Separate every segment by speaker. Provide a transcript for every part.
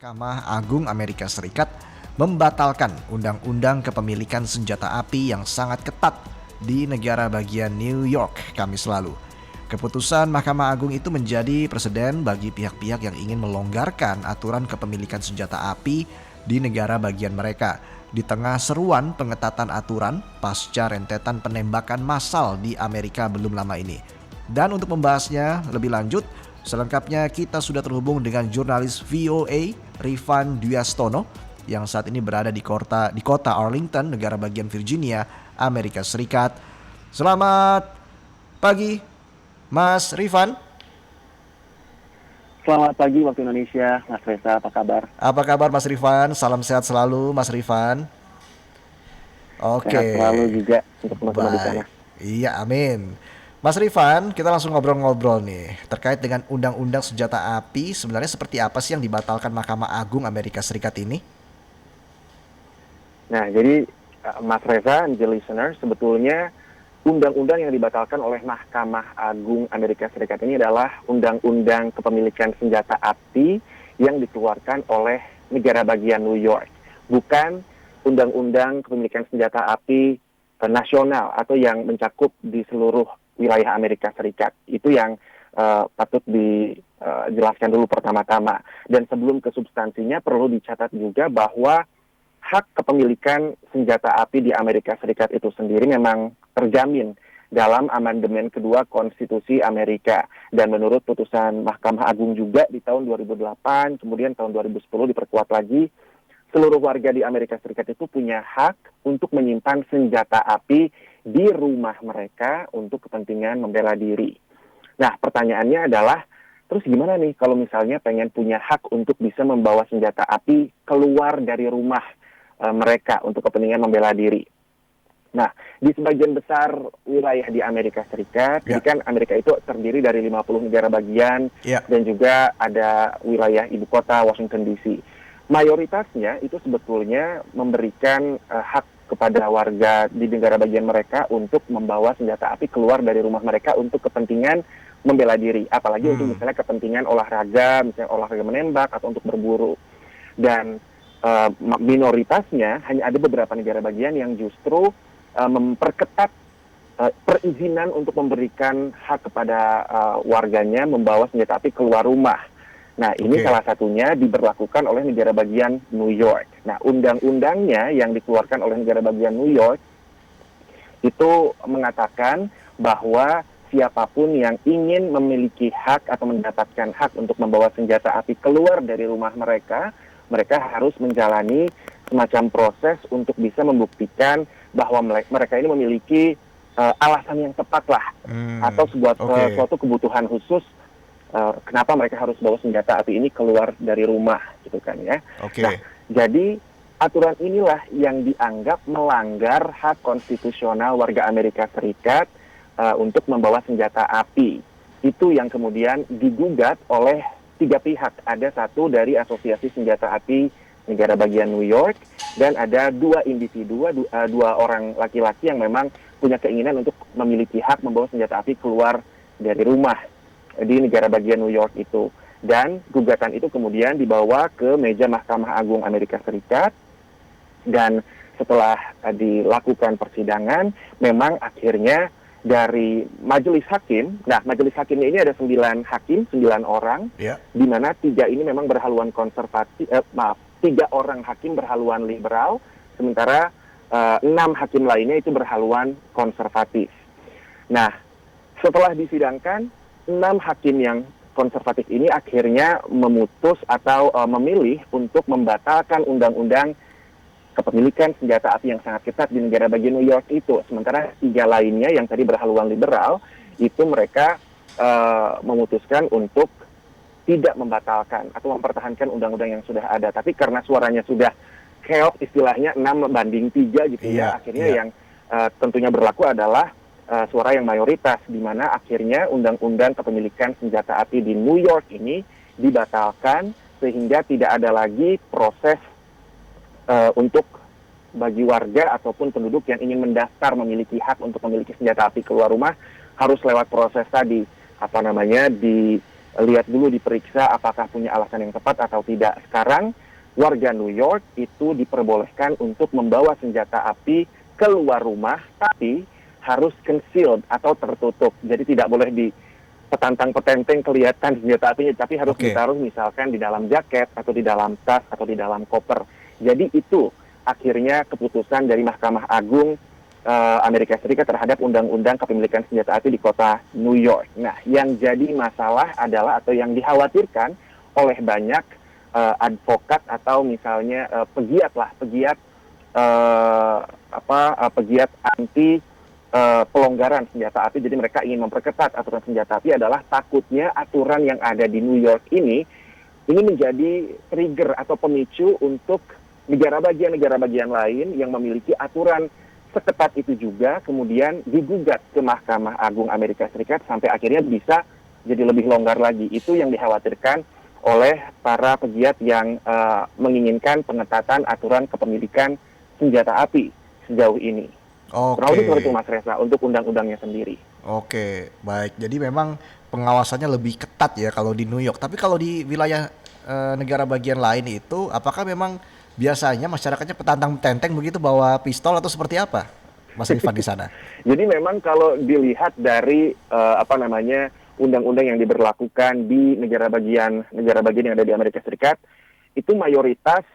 Speaker 1: Mahkamah Agung Amerika Serikat membatalkan undang-undang kepemilikan senjata api yang sangat ketat di negara bagian New York Kamis lalu. Keputusan Mahkamah Agung itu menjadi presiden bagi pihak-pihak yang ingin melonggarkan aturan kepemilikan senjata api di negara bagian mereka di tengah seruan pengetatan aturan pasca rentetan penembakan massal di Amerika belum lama ini. Dan untuk membahasnya lebih lanjut, selengkapnya kita sudah terhubung dengan jurnalis VOA Rifan Dwiastono yang saat ini berada di kota Arlington, negara bagian Virginia, Amerika Serikat. Selamat pagi, Mas Rifan.
Speaker 2: Selamat pagi waktu Indonesia, Mas Reza, apa kabar?
Speaker 1: Apa kabar Mas Rifan? Salam sehat selalu Mas Rifan.
Speaker 2: Sehat
Speaker 1: Oke,
Speaker 2: selalu juga untuk teman-teman di sana.
Speaker 1: baik. Iya, amin. Mas Rifan, kita langsung ngobrol-ngobrol nih. Terkait dengan undang-undang senjata api, sebenarnya seperti apa sih yang dibatalkan Mahkamah Agung Amerika Serikat ini?
Speaker 2: Nah, jadi Mas Reza and the listener, sebetulnya undang-undang yang dibatalkan oleh Mahkamah Agung Amerika Serikat ini adalah undang-undang kepemilikan senjata api yang dikeluarkan oleh negara bagian New York. Bukan undang-undang kepemilikan senjata api nasional atau yang mencakup di seluruh wilayah Amerika Serikat. Itu yang patut dijelaskan dulu pertama-tama. Dan sebelum ke substansinya perlu dicatat juga bahwa hak kepemilikan senjata api di Amerika Serikat itu sendiri memang terjamin dalam amandemen kedua Konstitusi Amerika. Dan menurut putusan Mahkamah Agung juga di tahun 2008, kemudian tahun 2010 diperkuat lagi, seluruh warga di Amerika Serikat itu punya hak untuk menyimpan senjata api di rumah mereka untuk kepentingan membela diri. Nah, pertanyaannya adalah, terus gimana nih kalau misalnya pengen punya hak untuk bisa membawa senjata api keluar dari rumah mereka untuk kepentingan membela diri? Nah, di sebagian besar wilayah di Amerika Serikat, jadi kan Amerika itu terdiri dari 50 negara bagian, dan juga ada wilayah ibu kota Washington DC. Mayoritasnya itu sebetulnya memberikan hak kepada warga di negara bagian mereka untuk membawa senjata api keluar dari rumah mereka untuk kepentingan membela diri. Apalagi untuk misalnya kepentingan olahraga, misalnya olahraga menembak atau untuk berburu. Dan minoritasnya hanya ada beberapa negara bagian yang justru memperketat perizinan untuk memberikan hak kepada warganya membawa senjata api keluar rumah. Nah, ini salah satunya diberlakukan oleh negara bagian New York. Nah, undang-undangnya yang dikeluarkan oleh negara bagian New York itu mengatakan bahwa siapapun yang ingin memiliki hak atau mendapatkan hak untuk membawa senjata api keluar dari rumah mereka, mereka harus menjalani semacam proses untuk bisa membuktikan bahwa mereka ini memiliki alasan yang tepat lah, atau suatu kebutuhan khusus kenapa mereka harus bawa senjata api ini keluar dari rumah, gitu kan ya. Nah, jadi aturan inilah yang dianggap melanggar hak konstitusional warga Amerika Serikat untuk membawa senjata api. Itu yang kemudian digugat oleh 3 pihak. Ada satu dari Asosiasi Senjata Api negara bagian New York, dan ada 2 individu, 2 orang laki-laki yang memang punya keinginan untuk memiliki hak membawa senjata api keluar dari rumah di negara bagian New York itu. Dan gugatan itu kemudian dibawa ke meja Mahkamah Agung Amerika Serikat, dan setelah dilakukan persidangan, memang akhirnya dari majelis hakim, nah majelis hakimnya ini ada 9 hakim, 9 orang, di mana 3 ini memang berhaluan konservatif, 3 orang hakim berhaluan liberal, sementara 6 hakim lainnya itu berhaluan konservatif. Nah, setelah disidangkan, 6 hakim yang konservatif ini akhirnya memutus atau memilih untuk membatalkan undang-undang kepemilikan senjata api yang sangat ketat di negara bagian New York itu. Sementara 3 lainnya yang tadi berhaluan liberal, itu mereka memutuskan untuk tidak membatalkan atau mempertahankan undang-undang yang sudah ada. Tapi karena suaranya sudah chaos, istilahnya 6-3 gitu ya, akhirnya yang tentunya berlaku adalah suara yang mayoritas, di mana akhirnya undang-undang kepemilikan senjata api di New York ini dibatalkan, sehingga tidak ada lagi proses untuk bagi warga ataupun penduduk yang ingin mendaftar memiliki hak untuk memiliki senjata api keluar rumah, harus lewat proses tadi, lihat dulu, diperiksa apakah punya alasan yang tepat atau tidak. Sekarang warga New York itu diperbolehkan untuk membawa senjata api keluar rumah, tapi harus concealed atau tertutup. Jadi tidak boleh di petantang-petenteng kelihatan senjata apinya, tapi harus
Speaker 1: Oke.
Speaker 2: ditaruh misalkan di dalam jaket atau di dalam tas atau di dalam koper. Jadi itu akhirnya keputusan dari Mahkamah Agung Amerika Serikat terhadap Undang-Undang Kepemilikan Senjata Api di kota New York. Nah, yang jadi masalah adalah atau yang dikhawatirkan oleh banyak advokat atau misalnya pegiat anti pelonggaran senjata api. Jadi mereka ingin memperketat aturan senjata api adalah takutnya aturan yang ada di New York ini menjadi trigger atau pemicu untuk negara bagian lain yang memiliki aturan seketat itu juga kemudian digugat ke Mahkamah Agung Amerika Serikat sampai akhirnya bisa jadi lebih longgar lagi. Itu yang dikhawatirkan oleh para pegiat yang menginginkan pengetatan aturan kepemilikan senjata api sejauh ini. Kurang lebih seperti itu,
Speaker 1: Oke.
Speaker 2: Mas Reza, untuk undang-undangnya sendiri.
Speaker 1: Oke, baik. Jadi memang pengawasannya lebih ketat ya kalau di New York. Tapi kalau di wilayah negara bagian lain itu, apakah memang biasanya masyarakatnya petantang-petenteng begitu bawa pistol atau seperti apa, Mas Rifan di sana?
Speaker 2: Jadi memang kalau dilihat dari undang-undang yang diberlakukan di negara bagian yang ada di Amerika Serikat, itu mayoritas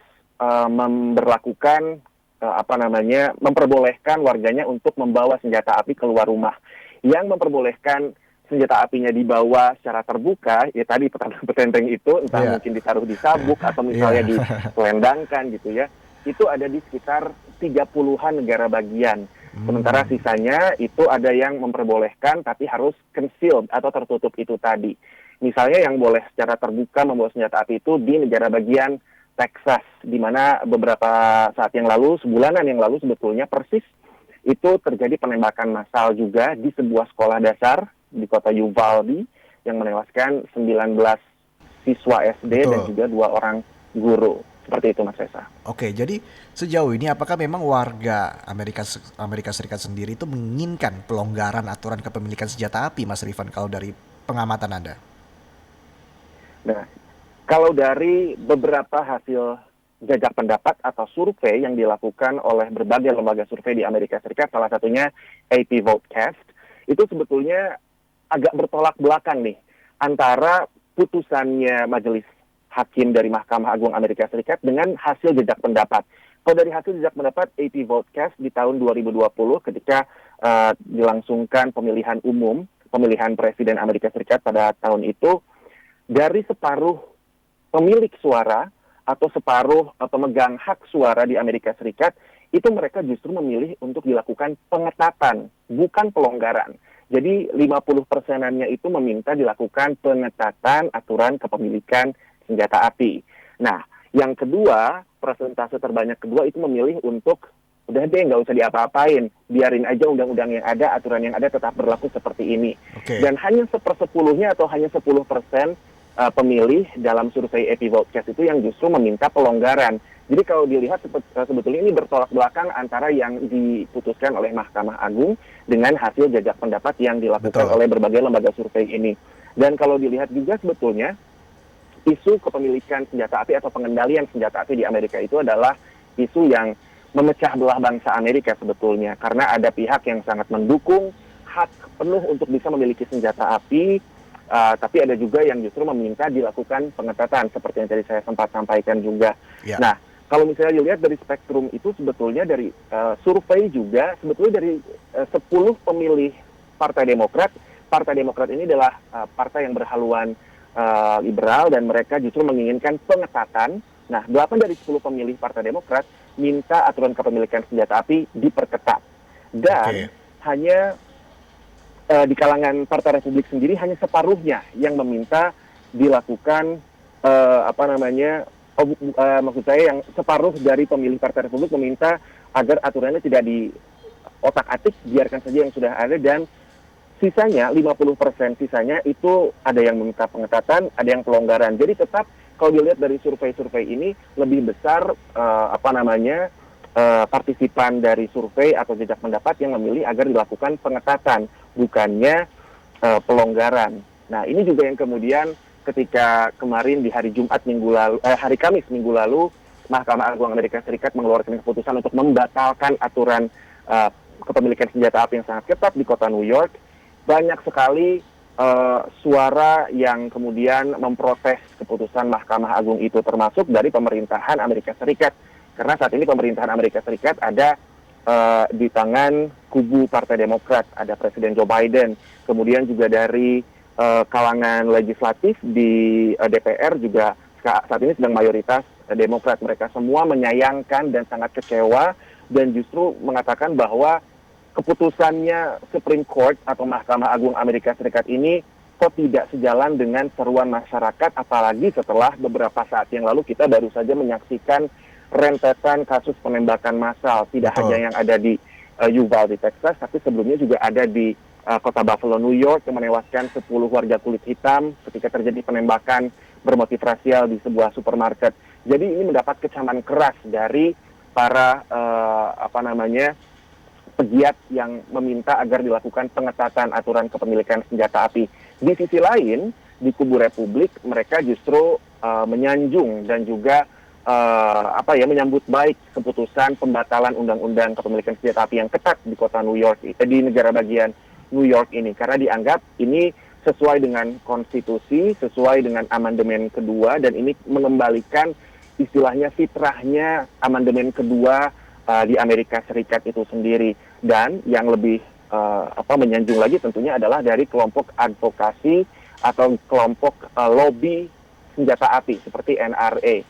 Speaker 2: memperbolehkan warganya untuk membawa senjata api keluar rumah. Yang memperbolehkan senjata apinya dibawa secara terbuka, ya tadi petenteng itu, entah
Speaker 1: Iya.
Speaker 2: mungkin ditaruh di sabuk atau misalnya
Speaker 1: Iya.
Speaker 2: diselendangkan gitu ya, itu ada di sekitar 30-an negara bagian. Sementara
Speaker 1: Hmm.
Speaker 2: sisanya itu ada yang memperbolehkan tapi harus concealed atau tertutup itu tadi. Misalnya yang boleh secara terbuka membawa senjata api itu di negara bagian Texas, di mana beberapa saat yang lalu, sebulanan yang lalu sebetulnya persis, itu terjadi penembakan massal juga di sebuah sekolah dasar di kota Uvalde yang menewaskan 19 siswa SD dan
Speaker 1: Betul.
Speaker 2: juga 2 orang guru. Seperti itu, Mas Reza.
Speaker 1: Oke, jadi sejauh ini apakah memang warga Amerika Serikat sendiri itu menginginkan pelonggaran aturan kepemilikan senjata api, Mas Rifan, kalau dari pengamatan Anda?
Speaker 2: Nah, kalau dari beberapa hasil jajak pendapat atau survei yang dilakukan oleh berbagai lembaga survei di Amerika Serikat, salah satunya AP Votecast, itu sebetulnya agak bertolak belakang nih antara putusannya Majelis Hakim dari Mahkamah Agung Amerika Serikat dengan hasil jajak pendapat. Kalau dari hasil jajak pendapat AP Votecast di tahun 2020 ketika dilangsungkan pemilihan presiden Amerika Serikat pada tahun itu, dari separuh pemilik suara atau separuh pemegang hak suara di Amerika Serikat, itu mereka justru memilih untuk dilakukan pengetatan, bukan pelonggaran. Jadi 50%-annya itu meminta dilakukan pengetatan aturan kepemilikan senjata api. Nah, yang kedua, persentase terbanyak kedua itu memilih untuk udah deh nggak usah diapa-apain, biarin aja undang-undang yang ada, aturan yang ada tetap berlaku seperti ini.
Speaker 1: Oke.
Speaker 2: Dan hanya 1/10-nya atau hanya 10% pemilih dalam survei AP Votecast itu yang justru meminta pelonggaran. Jadi kalau dilihat sebetulnya ini bertolak belakang antara yang diputuskan oleh Mahkamah Agung dengan hasil jajak pendapat yang dilakukan
Speaker 1: Betul.
Speaker 2: oleh berbagai lembaga survei ini. Dan kalau dilihat juga sebetulnya isu kepemilikan senjata api atau pengendalian senjata api di Amerika itu adalah isu yang memecah belah bangsa Amerika sebetulnya. Karena ada pihak yang sangat mendukung hak penuh untuk bisa memiliki senjata api, tapi ada juga yang justru meminta dilakukan pengetatan, seperti yang tadi saya sempat sampaikan juga.
Speaker 1: Ya.
Speaker 2: Nah, kalau misalnya dilihat dari spektrum itu sebetulnya dari survei juga, sebetulnya dari 10 pemilih Partai Demokrat ini adalah partai yang berhaluan liberal dan mereka justru menginginkan pengetatan. Nah, 8 dari 10 pemilih Partai Demokrat minta aturan kepemilikan senjata api diperketat. Dan
Speaker 1: Oke.
Speaker 2: hanya di kalangan Partai Republik sendiri hanya separuhnya yang meminta dilakukan maksud saya yang separuh dari pemilih Partai Republik meminta agar aturannya tidak di otak-atik, biarkan saja yang sudah ada, dan sisanya 50% sisanya itu ada yang meminta pengetatan, ada yang pelonggaran. Jadi tetap kalau dilihat dari survei-survei ini lebih besar partisipan dari survei atau jejak pendapat yang memilih agar dilakukan pengetatan, bukannya pelonggaran. Nah, ini juga yang kemudian ketika kemarin di hari Kamis minggu lalu, Mahkamah Agung Amerika Serikat mengeluarkan keputusan untuk membatalkan aturan kepemilikan senjata api yang sangat ketat di kota New York. Banyak sekali suara yang kemudian memprotes keputusan Mahkamah Agung itu, termasuk dari pemerintahan Amerika Serikat. Karena saat ini pemerintahan Amerika Serikat ada di tangan kubu Partai Demokrat, ada Presiden Joe Biden, kemudian juga dari kalangan legislatif di DPR juga saat ini sedang mayoritas Demokrat. Mereka semua menyayangkan dan sangat kecewa dan justru mengatakan bahwa keputusannya Supreme Court atau Mahkamah Agung Amerika Serikat ini kok tidak sejalan dengan seruan masyarakat, apalagi setelah beberapa saat yang lalu kita baru saja menyaksikan rentetan kasus penembakan massal, tidak hanya yang ada di Uvalde, Texas, tapi sebelumnya juga ada di kota Buffalo, New York, yang menewaskan 10 warga kulit hitam ketika terjadi penembakan bermotif rasial di sebuah supermarket. Jadi ini mendapat kecaman keras dari para pegiat yang meminta agar dilakukan pengetatan aturan kepemilikan senjata api. Di sisi lain, di kubu Republik mereka justru menyanjung dan juga menyambut baik keputusan pembatalan undang-undang kepemilikan senjata api yang ketat di kota New York, di negara bagian New York ini, karena dianggap ini sesuai dengan konstitusi, sesuai dengan amandemen kedua, dan ini mengembalikan istilahnya fitrahnya amandemen kedua di Amerika Serikat itu sendiri. Dan yang lebih menyanjung lagi tentunya adalah dari kelompok advokasi atau kelompok lobby senjata api seperti NRA.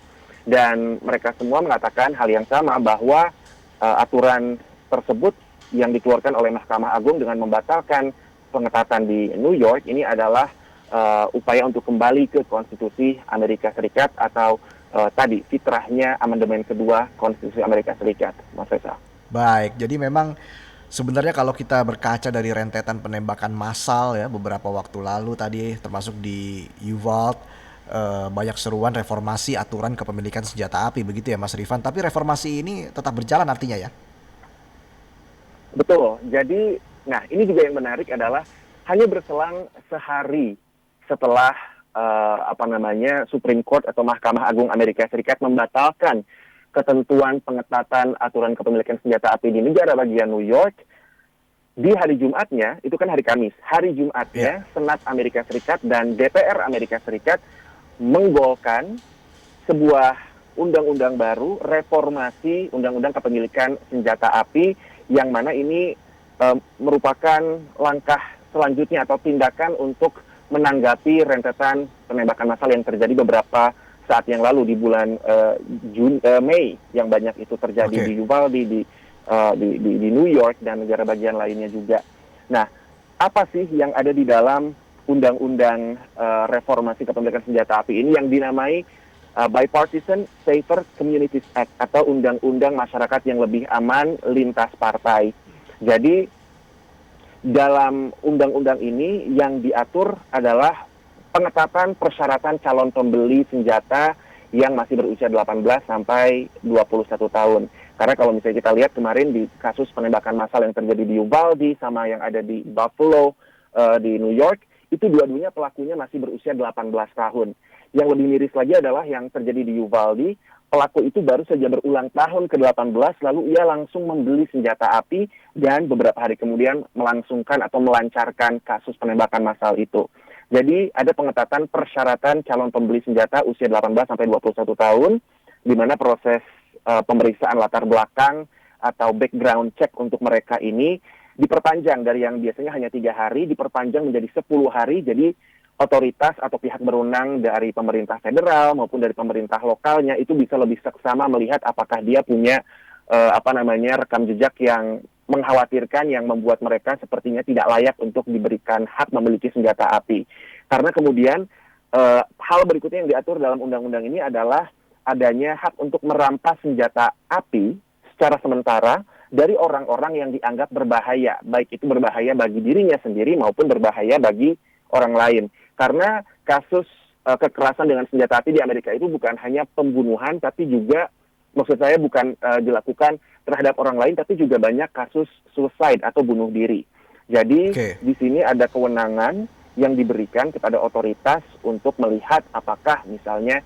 Speaker 2: Dan mereka semua mengatakan hal yang sama, bahwa aturan tersebut yang dikeluarkan oleh Mahkamah Agung dengan membatalkan pengetatan di New York ini adalah upaya untuk kembali ke konstitusi Amerika Serikat atau tadi fitrahnya amandemen kedua konstitusi Amerika Serikat, Mas Reza.
Speaker 1: Baik, jadi memang sebenarnya kalau kita berkaca dari rentetan penembakan massal ya beberapa waktu lalu tadi, termasuk di Uvalde, banyak seruan reformasi aturan kepemilikan senjata api, begitu ya Mas Rifan. Tapi reformasi ini tetap berjalan artinya ya?
Speaker 2: Betul. Jadi, nah ini juga yang menarik adalah hanya berselang sehari setelah Supreme Court atau Mahkamah Agung Amerika Serikat membatalkan ketentuan pengetatan aturan kepemilikan senjata api di negara bagian New York, di hari Jumatnya, itu kan hari Kamis, hari Jumatnya Senat Amerika Serikat dan DPR Amerika Serikat menggolkan sebuah undang-undang baru, reformasi undang-undang kepemilikan senjata api, yang mana ini merupakan langkah selanjutnya atau tindakan untuk menanggapi rentetan penembakan massal yang terjadi beberapa saat yang lalu di bulan Mei, yang banyak itu terjadi di Uvalde, di New York dan negara bagian lainnya juga. Nah, apa sih yang ada di dalam undang-undang reformasi kepemilikan senjata api ini yang dinamai Bipartisan Safer Communities Act atau Undang-Undang Masyarakat yang Lebih Aman Lintas Partai. Jadi dalam undang-undang ini yang diatur adalah pengetatan persyaratan calon pembeli senjata yang masih berusia 18 sampai 21 tahun. Karena kalau misalnya kita lihat kemarin di kasus penembakan massal yang terjadi di Uvalde sama yang ada di Buffalo di New York, itu dua-duanya pelakunya masih berusia 18 tahun. Yang lebih miris lagi adalah yang terjadi di Uvalde, pelaku itu baru saja berulang tahun ke-18, lalu ia langsung membeli senjata api dan beberapa hari kemudian melangsungkan atau melancarkan kasus penembakan massal itu. Jadi ada pengetatan persyaratan calon pembeli senjata usia 18 sampai 21 tahun, di mana proses pemeriksaan latar belakang atau background check untuk mereka ini diperpanjang dari yang biasanya hanya 3 hari, diperpanjang menjadi 10 hari. Jadi otoritas atau pihak berwenang dari pemerintah federal maupun dari pemerintah lokalnya itu bisa lebih seksama melihat apakah dia punya rekam jejak yang mengkhawatirkan, yang membuat mereka sepertinya tidak layak untuk diberikan hak memiliki senjata api. Karena kemudian hal berikutnya yang diatur dalam undang-undang ini adalah adanya hak untuk merampas senjata api secara sementara dari orang-orang yang dianggap berbahaya, baik itu berbahaya bagi dirinya sendiri maupun berbahaya bagi orang lain. Karena kasus kekerasan dengan senjata api di Amerika itu bukan hanya pembunuhan, tapi juga, maksud saya bukan dilakukan terhadap orang lain, tapi juga banyak kasus suicide atau bunuh diri. Jadi di sini ada kewenangan yang diberikan kepada otoritas untuk melihat apakah misalnya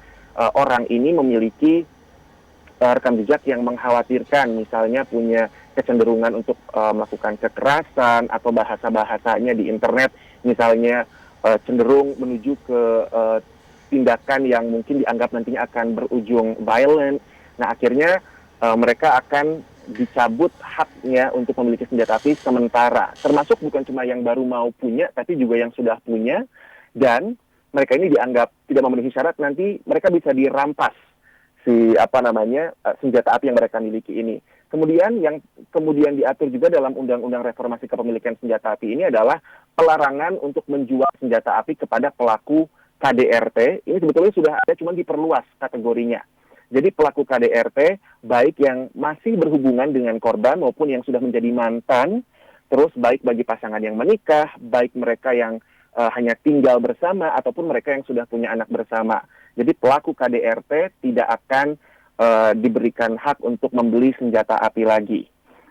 Speaker 2: orang ini memiliki rekam jejak yang mengkhawatirkan, misalnya punya kecenderungan untuk melakukan kekerasan atau bahasa-bahasanya di internet, misalnya cenderung menuju ke tindakan yang mungkin dianggap nantinya akan berujung violent. Nah, akhirnya mereka akan dicabut haknya untuk memiliki senjata api sementara. Termasuk bukan cuma yang baru mau punya, tapi juga yang sudah punya. Dan mereka ini dianggap tidak memenuhi syarat, nanti mereka bisa dirampas senjata api yang mereka miliki ini. Kemudian yang kemudian diatur juga dalam Undang-Undang Reformasi Kepemilikan Senjata Api ini adalah pelarangan untuk menjual senjata api kepada pelaku KDRT. Ini sebetulnya sudah ada, cuma diperluas kategorinya. Jadi pelaku KDRT, baik yang masih berhubungan dengan korban maupun yang sudah menjadi mantan, terus baik bagi pasangan yang menikah, baik mereka yang hanya tinggal bersama, ataupun mereka yang sudah punya anak bersama. Jadi pelaku KDRT tidak akan diberikan hak untuk membeli senjata api lagi.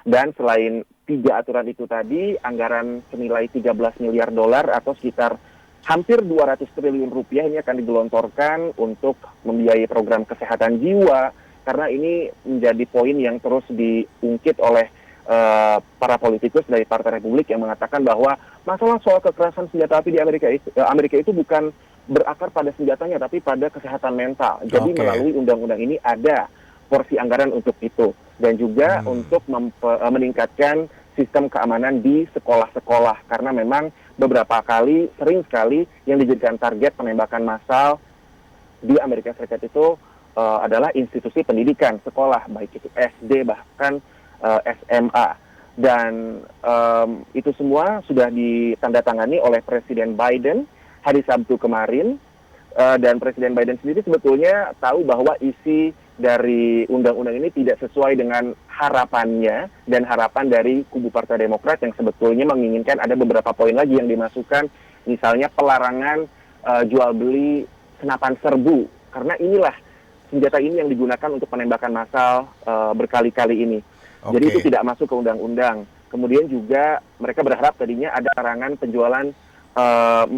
Speaker 2: Dan selain 3 aturan itu tadi, anggaran senilai 13 miliar dolar atau sekitar hampir 200 triliun rupiah ini akan digelontorkan untuk membiayai program kesehatan jiwa, karena ini menjadi poin yang terus diungkit oleh para politikus dari Partai Republik yang mengatakan bahwa masalah soal kekerasan senjata api di Amerika itu bukan berakar pada senjatanya, tapi pada kesehatan mental. Jadi melalui undang-undang ini ada porsi anggaran untuk itu, dan juga untuk meningkatkan sistem keamanan di sekolah-sekolah, karena memang beberapa kali, sering sekali yang dijadikan target penembakan massal di Amerika Serikat itu adalah institusi pendidikan, sekolah, baik itu SD bahkan SMA. Dan itu semua sudah ditandatangani oleh Presiden Biden hari Sabtu kemarin, dan Presiden Biden sendiri sebetulnya tahu bahwa isi dari undang-undang ini tidak sesuai dengan harapannya dan harapan dari kubu Partai Demokrat yang sebetulnya menginginkan ada beberapa poin lagi yang dimasukkan, misalnya pelarangan jual beli senapan serbu, karena inilah senjata ini yang digunakan untuk penembakan massal berkali-kali ini. Jadi itu tidak masuk ke undang-undang. Kemudian juga mereka berharap tadinya ada larangan penjualan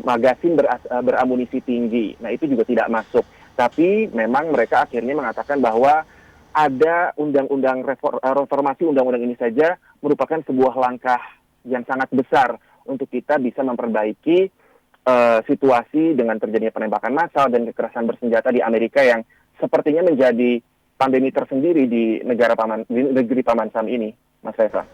Speaker 2: magasin beramunisi tinggi. Nah, itu juga tidak masuk. Tapi memang mereka akhirnya mengatakan bahwa ada undang-undang reformasi undang-undang ini saja merupakan sebuah langkah yang sangat besar untuk kita bisa memperbaiki situasi dengan terjadinya penembakan massal dan kekerasan bersenjata di Amerika yang sepertinya menjadi pandemi tersendiri di negeri Paman Sam ini, Mas Reza.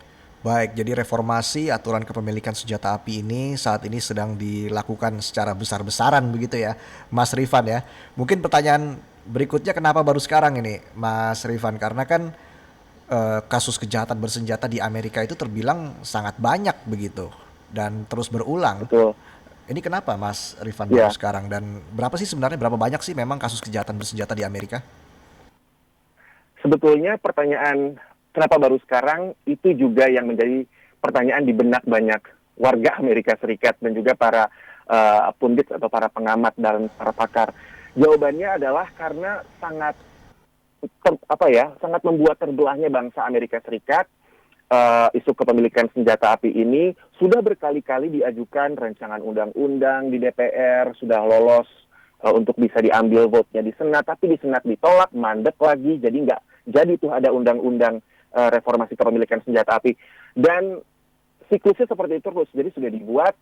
Speaker 1: Baik, jadi reformasi aturan kepemilikan senjata api ini saat ini sedang dilakukan secara besar-besaran begitu ya, Mas Rifan ya. Mungkin pertanyaan berikutnya, kenapa baru sekarang ini, Mas Rifan? Karena kan kasus kejahatan bersenjata di Amerika itu terbilang sangat banyak begitu dan terus berulang.
Speaker 2: Betul.
Speaker 1: Ini kenapa, Mas Rifan, baru sekarang? Dan berapa banyak sih memang kasus kejahatan bersenjata di Amerika?
Speaker 2: Sebetulnya pertanyaan kenapa baru sekarang itu juga yang menjadi pertanyaan di benak banyak warga Amerika Serikat dan juga para pundit atau para pengamat dan para pakar. Jawabannya adalah karena sangat membuat terbelahnya bangsa Amerika Serikat. Isu kepemilikan senjata api ini sudah berkali-kali diajukan rancangan undang-undang di DPR, sudah lolos untuk bisa diambil vote-nya di Senat, tapi di Senat ditolak, mandek lagi, jadi nggak jadi tuh ada undang-undang reformasi kepemilikan senjata api. Dan siklusnya seperti itu terus, jadi sudah dibuat,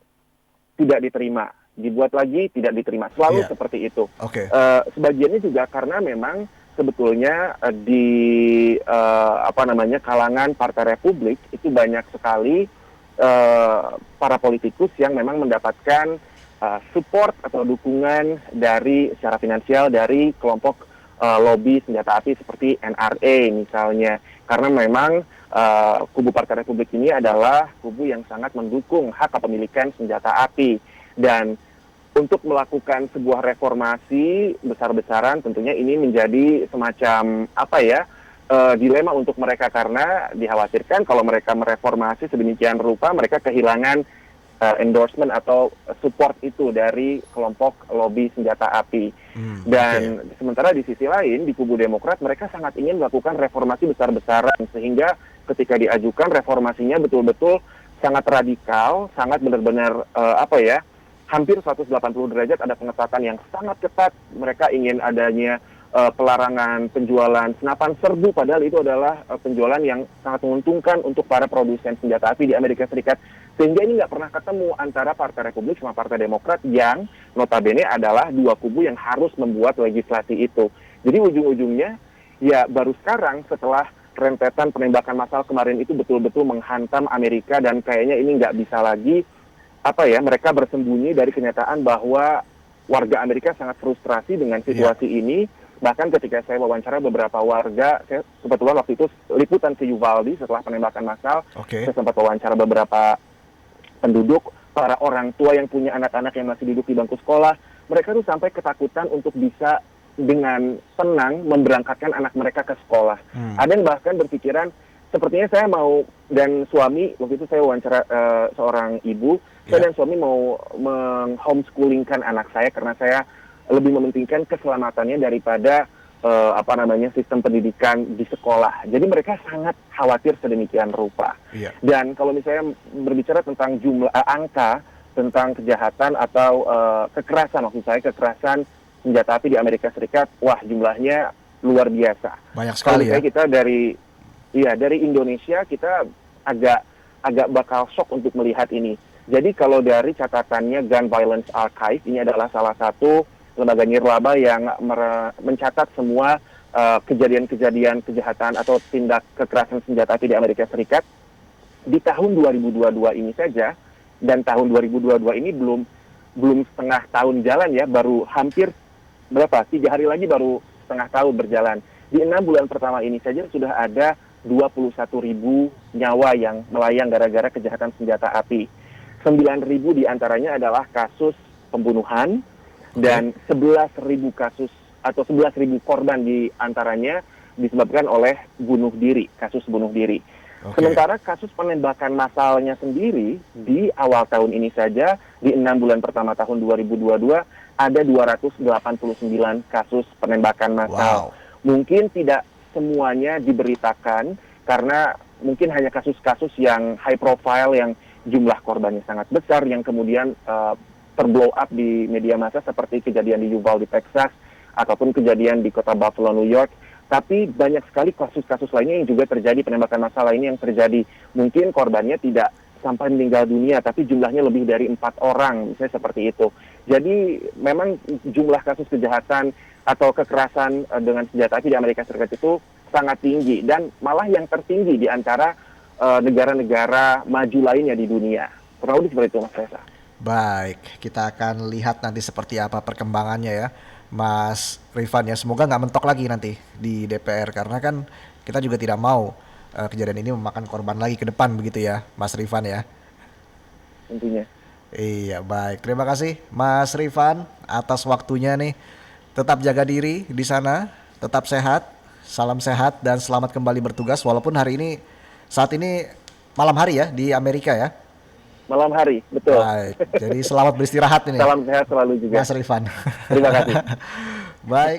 Speaker 2: tidak diterima, dibuat lagi, tidak diterima, selalu seperti itu. Sebagiannya juga karena memang sebetulnya di kalangan Partai Republik itu banyak sekali para politikus yang memang mendapatkan support atau dukungan dari secara finansial dari kelompok lobby senjata api seperti NRA misalnya, karena memang kubu Partai Republik ini adalah kubu yang sangat mendukung hak kepemilikan senjata api. Dan untuk melakukan sebuah reformasi besar-besaran tentunya ini menjadi semacam dilema untuk mereka, karena dikhawatirkan kalau mereka mereformasi sedemikian rupa mereka kehilangan endorsement atau support itu dari kelompok lobby senjata api. Dan sementara di sisi lain di kubu Demokrat mereka sangat ingin melakukan reformasi besar-besaran, sehingga ketika diajukan reformasinya betul-betul sangat radikal, sangat benar-benar hampir 180 derajat, ada pengetatan yang sangat ketat. Mereka ingin adanya pelarangan penjualan senapan serbu, padahal itu adalah penjualan yang sangat menguntungkan untuk para produsen senjata api di Amerika Serikat. Sehingga ini nggak pernah ketemu antara Partai Republik sama Partai Demokrat yang notabene adalah dua kubu yang harus membuat legislasi itu. Jadi ujung-ujungnya ya baru sekarang setelah rentetan penembakan massal kemarin itu betul-betul menghantam Amerika, dan kayaknya ini nggak bisa lagi mereka bersembunyi dari kenyataan bahwa warga Amerika sangat frustrasi dengan situasi ini. Bahkan ketika saya wawancara beberapa warga, saya kebetulan waktu itu liputan ke Uvalde setelah penembakan massal, saya sempat wawancara beberapa penduduk, para orang tua yang punya anak-anak yang masih duduk di bangku sekolah. Mereka tuh sampai ketakutan untuk bisa dengan tenang memberangkatkan anak mereka ke sekolah. Ada yang bahkan berpikiran, sepertinya saya mau, dan suami, waktu itu saya wawancara seorang ibu, saya dan suami mau meng-homeschoolingkan anak saya karena saya lebih mementingkan keselamatannya daripada sistem pendidikan di sekolah. Jadi mereka sangat khawatir sedemikian rupa. Dan kalau misalnya berbicara tentang jumlah angka tentang kejahatan atau kekerasan, maksud saya kekerasan senjata api di Amerika Serikat, wah jumlahnya luar biasa.
Speaker 1: Banyak sekali ya.
Speaker 2: Kita dari Indonesia kita agak bakal shock untuk melihat ini. Jadi kalau dari catatannya Gun Violence Archive, ini adalah salah satu lembaga nirlaba yang mencatat semua kejadian-kejadian kejahatan atau tindak kekerasan senjata api di Amerika Serikat. Di tahun 2022 ini saja, dan tahun 2022 ini belum setengah tahun jalan ya, baru hampir 3 hari lagi baru setengah tahun berjalan. Di 6 bulan pertama ini saja sudah ada 21.000 nyawa yang melayang gara-gara kejahatan senjata api. 9.000 diantaranya adalah kasus pembunuhan, dan 11.000 kasus atau 11.000 korban diantaranya disebabkan oleh kasus bunuh diri. Sementara kasus penembakan massalnya sendiri di awal tahun ini saja, di 6 bulan pertama tahun 2022, ada 289 kasus penembakan massal. Mungkin tidak semuanya diberitakan karena mungkin hanya kasus-kasus yang high profile, yang jumlah korbannya sangat besar, yang kemudian terblow up di media massa seperti kejadian di Uvalde, Texas, ataupun kejadian di kota Buffalo, New York. Tapi banyak sekali kasus-kasus lainnya yang juga terjadi, penembakan massal lainnya yang terjadi. Mungkin korbannya tidak sampai meninggal dunia, tapi jumlahnya lebih dari 4 orang, misalnya seperti itu. Jadi memang jumlah kasus kejahatan atau kekerasan dengan senjata api di Amerika Serikat itu sangat tinggi, dan malah yang tertinggi di antara negara-negara maju lainnya di dunia. Kurang lebih seperti itu, Mas Reza.
Speaker 1: Baik, kita akan lihat nanti seperti apa perkembangannya ya, Mas Rifan ya. Semoga nggak mentok lagi nanti di DPR, karena kan kita juga tidak mau kejadian ini memakan korban lagi ke depan begitu ya, Mas Rifan ya.
Speaker 2: Tentunya.
Speaker 1: Iya, baik. Terima kasih Mas Rifan atas waktunya nih. Tetap jaga diri di sana, tetap sehat, salam sehat, dan selamat kembali bertugas walaupun saat ini malam hari ya di Amerika ya.
Speaker 2: Malam hari, betul.
Speaker 1: Baik, jadi selamat beristirahat ini.
Speaker 2: Salam sehat selalu juga.
Speaker 1: Mas Rifan.
Speaker 2: Terima kasih.
Speaker 1: Baik.